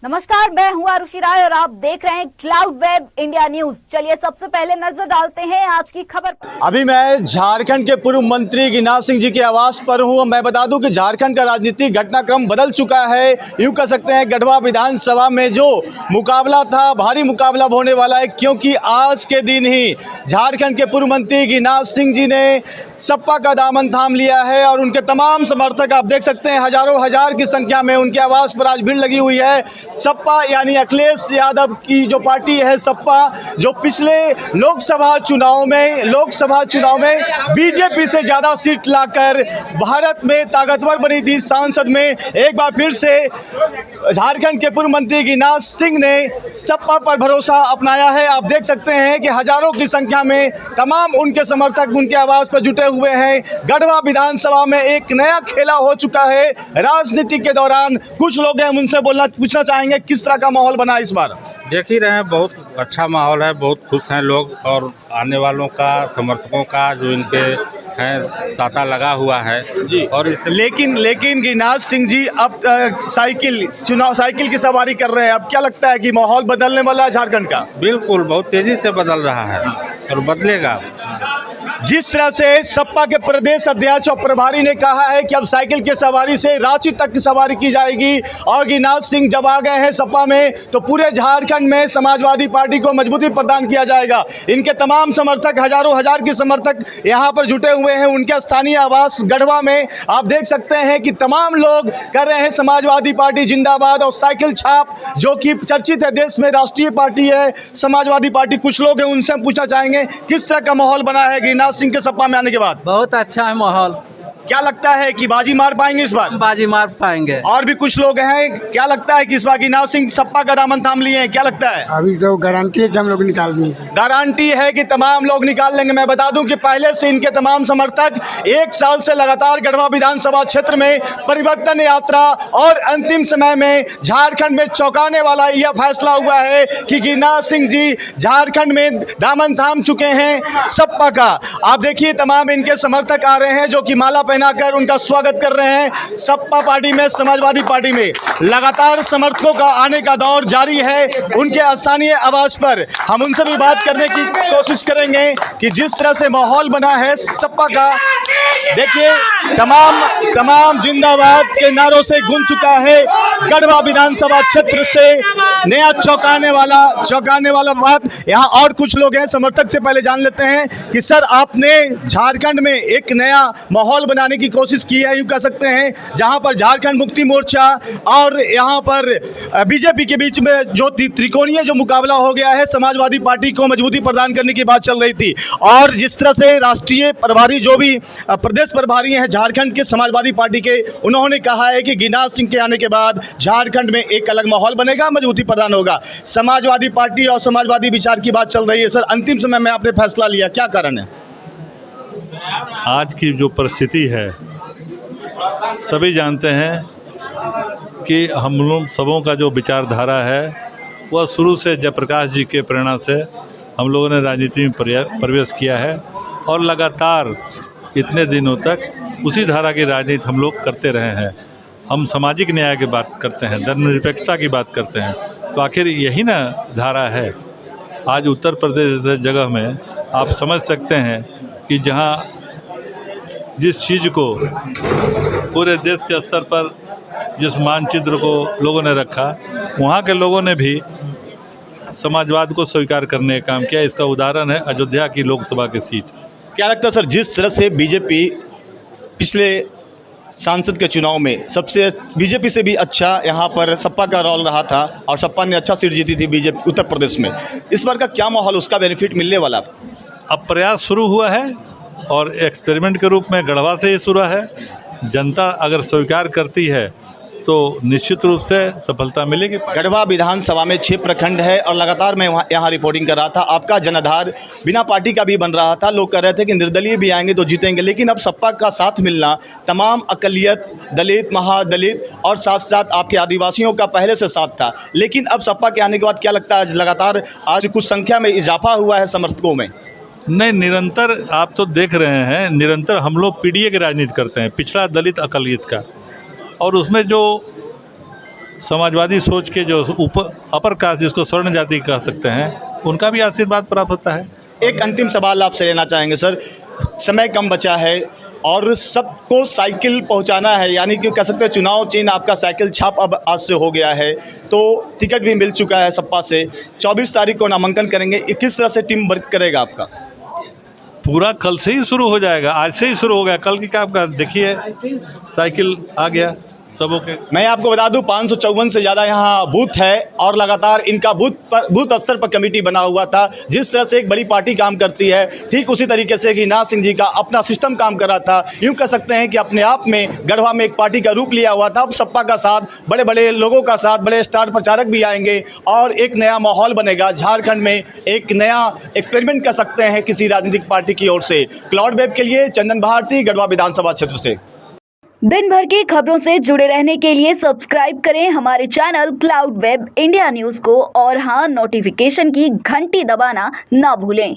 नमस्कार, मैं हूं आरुषि राय और आप देख रहे हैं क्लाउड वेब इंडिया न्यूज। चलिए सबसे पहले नजर डालते हैं आज की खबर पर। अभी मैं झारखंड के पूर्व मंत्री गिरिनाथ सिंह जी के आवास पर हूं। मैं बता दूं कि झारखंड का राजनीतिक घटनाक्रम बदल चुका है। यूं कह सकते हैं गढ़वा विधानसभा में जो मुकाबला था भारी मुकाबला होने वाला है, क्योंकि आज के दिन ही झारखंड के पूर्व मंत्री गिरिनाथ सिंह जी ने सपा का दामन थाम लिया है और उनके तमाम समर्थक आप देख सकते हैं हजारों हजार की संख्या में उनके आवास पर आज भीड़ लगी हुई है। सपा यानी अखिलेश यादव की जो पार्टी है सपा, जो पिछले लोकसभा चुनाव में बीजेपी से ज़्यादा सीट लाकर भारत में ताकतवर बनी थी। सांसद में एक बार फिर से झारखंड के पूर्व मंत्री गिरिनाथ सिंह ने सपा पर भरोसा अपनाया है। आप देख सकते हैं कि हजारों की संख्या में तमाम उनके समर्थक उनके आवास पर जुटे हुए हैं। गढ़वा विधानसभा में एक नया खेला हो चुका है राजनीति के दौरान। कुछ लोग हैं, उनसे पूछना चाहेंगे किस तरह का माहौल बना इस बार। देख ही रहे हैं, बहुत अच्छा माहौल है, बहुत खुश हैं लोग और आने वालों का, समर्थकों का जो इनके हैं तांता लगा हुआ है जी। और लेकिन गिरिनाथ सिंह जी अब साइकिल की सवारी कर रहे हैं। अब क्या लगता है कि माहौल बदलने वाला है झारखंड का? बिल्कुल बहुत तेजी से बदल रहा है और बदलेगा। जिस तरह से सपा के प्रदेश अध्यक्ष और प्रभारी ने कहा है कि अब साइकिल की सवारी से रांची तक की सवारी की जाएगी और गिरिनाथ सिंह जब आ गए हैं सपा में तो पूरे झारखंड में समाजवादी पार्टी को मजबूती प्रदान किया जाएगा। इनके तमाम समर्थक हजारों हजार के समर्थक यहां पर जुटे हुए हैं उनके स्थानीय आवास गढ़वा में। आप देख सकते हैं कि तमाम लोग कर रहे हैं समाजवादी पार्टी जिंदाबाद और साइकिल छाप, जो कि चर्चित है देश में, राष्ट्रीय पार्टी है समाजवादी पार्टी। कुछ लोग हैं, उनसे हम पूछना चाहेंगे किस तरह का माहौल बना है गिरिनाथ सिंह के सपा में आने के बाद। बहुत अच्छा है माहौल। क्या लगता है कि बाजी मार पाएंगे इस बार? बाजी मार पाएंगे। और भी कुछ लोग हैं, क्या लगता है कि इस बार गिरिनाथ सिंह सपा का दामन थाम लिए हैं? क्या लगता है? अभी तो गारंटी है कि हम लोग निकाल देंगे। गारंटी है कि तमाम लोग निकाल लेंगे। मैं बता दूं कि पहले से इनके तमाम समर्थक एक साल से लगातार गढ़वा विधानसभा क्षेत्र में परिवर्तन यात्रा और अंतिम समय में झारखंड में चौंकाने वाला यह फैसला हुआ है कि गिरिनाथ सिंह जी झारखंड में दामन थाम चुके हैं सपा का। आप देखिए तमाम इनके समर्थक आ रहे हैं जो कि माला पहनाकर उनका स्वागत कर रहे हैं। सपा पार्टी में, समाजवादी पार्टी में लगातार समर्थकों का आने का दौर जारी है उनके स्थानीय आवास पर। हम उनसे भी बात करने की कोशिश करेंगे कि जिस तरह से माहौल बना है सपा का, देखिए तमाम जिंदाबाद के नारों से गूंज चुका है गढ़वा विधानसभा क्षेत्र से। नया चौंकाने वाला बात यहाँ और कुछ लोग हैं, समर्थक से पहले जान लेते हैं कि सर आपने झारखंड में एक नया माहौल बनाने की कोशिश की है, यूँ कह सकते हैं, जहाँ पर झारखंड मुक्ति मोर्चा और यहाँ पर बीजेपी के बीच में जो त्रिकोणीय जो मुकाबला हो गया है, समाजवादी पार्टी को मजबूती प्रदान करने की बात चल रही थी। और जिस तरह से राष्ट्रीय प्रभारी जो भी प्रदेश प्रभारी हैं झारखंड के समाजवादी पार्टी के, उन्होंने कहा है कि गिरिनाथ सिंह के आने के बाद झारखंड में एक अलग माहौल बनेगा, मजबूती प्रदान होगा। समाजवादी पार्टी और समाजवादी विचार की बात चल रही है। सर अंतिम समय में आपने फैसला लिया, क्या कारण है? आज की जो परिस्थिति है सभी जानते हैं कि हम लोग सबों का जो विचारधारा है वह शुरू से जयप्रकाश जी के प्रेरणा से हम लोगों ने राजनीति में प्रवेश किया है और लगातार इतने दिनों तक उसी धारा की राजनीति हम लोग करते रहे हैं। हम सामाजिक न्याय की बात करते हैं, धर्मनिरपेक्षता की बात करते हैं, तो आखिर यही ना धारा है। आज उत्तर प्रदेश जैसे जगह में आप समझ सकते हैं कि जहाँ जिस चीज़ को पूरे देश के स्तर पर जिस मानचित्र को लोगों ने रखा, वहाँ के लोगों ने भी समाजवाद को स्वीकार करने का काम किया। इसका उदाहरण है अयोध्या की लोकसभा की सीट। क्या लगता है सर, जिस तरह से बीजेपी पिछले सांसद के चुनाव में सबसे बीजेपी से भी अच्छा यहाँ पर सपा का रोल रहा था और सपा ने अच्छा सीट जीती थी बीजेपी उत्तर प्रदेश में, इस बार का क्या माहौल, उसका बेनिफिट मिलने वाला? अब प्रयास शुरू हुआ है और एक्सपेरिमेंट के रूप में गढ़वा से ही शुरू है। जनता अगर स्वीकार करती है तो निश्चित रूप से सफलता मिलेगी। गढ़वा विधानसभा में 6 प्रखंड है और लगातार मैं यहाँ रिपोर्टिंग कर रहा था, आपका जनाधार बिना पार्टी का भी बन रहा था। लोग कह रहे थे कि निर्दलीय भी आएंगे तो जीतेंगे, लेकिन अब सपा का साथ मिलना, तमाम अकलियत, दलित, महादलित और साथ साथ आपके आदिवासियों का पहले से साथ था, लेकिन अब सपा के आने के बाद क्या लगता है लगातार आज कुछ संख्या में इजाफा हुआ है समर्थकों में? नहीं, निरंतर आप तो देख रहे हैं, निरंतर हम लोग पीडीए की राजनीति करते हैं, पिछड़ा दलित अकलियत का, और उसमें जो समाजवादी सोच के जो ऊपर अपर कास्ट जिसको स्वर्ण जाति कह सकते हैं, उनका भी आशीर्वाद प्राप्त होता है। एक अंतिम सवाल आपसे लेना चाहेंगे सर, समय कम बचा है और सबको साइकिल पहुंचाना है, यानी कि कह सकते हैं चुनाव चिन्ह आपका साइकिल छाप अब आज से हो गया है, तो टिकट भी मिल चुका है सपा से। 24 तारीख को नामांकन करेंगे, किस तरह से टीम वर्क करेगा आपका? पूरा कल से ही शुरू हो जाएगा, आज से ही शुरू हो गया, कल की क्या आपका देखिए साइकिल आ गया सबों के। मैं आपको बता दूं 554 से ज़्यादा यहाँ बूथ है और लगातार इनका बूथ स्तर पर कमेटी बना हुआ था। जिस तरह से एक बड़ी पार्टी काम करती है, ठीक उसी तरीके से कि नाथ सिंह जी का अपना सिस्टम काम कर रहा था। यूँ कह सकते हैं कि अपने आप में गढ़वा में एक पार्टी का रूप लिया हुआ था। अब सपा का साथ, बड़े बड़े लोगों का साथ, बड़े स्टार प्रचारक भी आएंगे और एक नया माहौल बनेगा झारखंड में, एक नया एक्सपेरिमेंट कर सकते हैं किसी राजनीतिक पार्टी की ओर से। क्लाउड वेब के लिए चंदन भारती, गढ़वा विधानसभा क्षेत्र से। दिन भर की खबरों से जुड़े रहने के लिए सब्सक्राइब करें हमारे channel cloud web India news को और हाँ, नोटिफिकेशन की घंटी दबाना ना भूलें।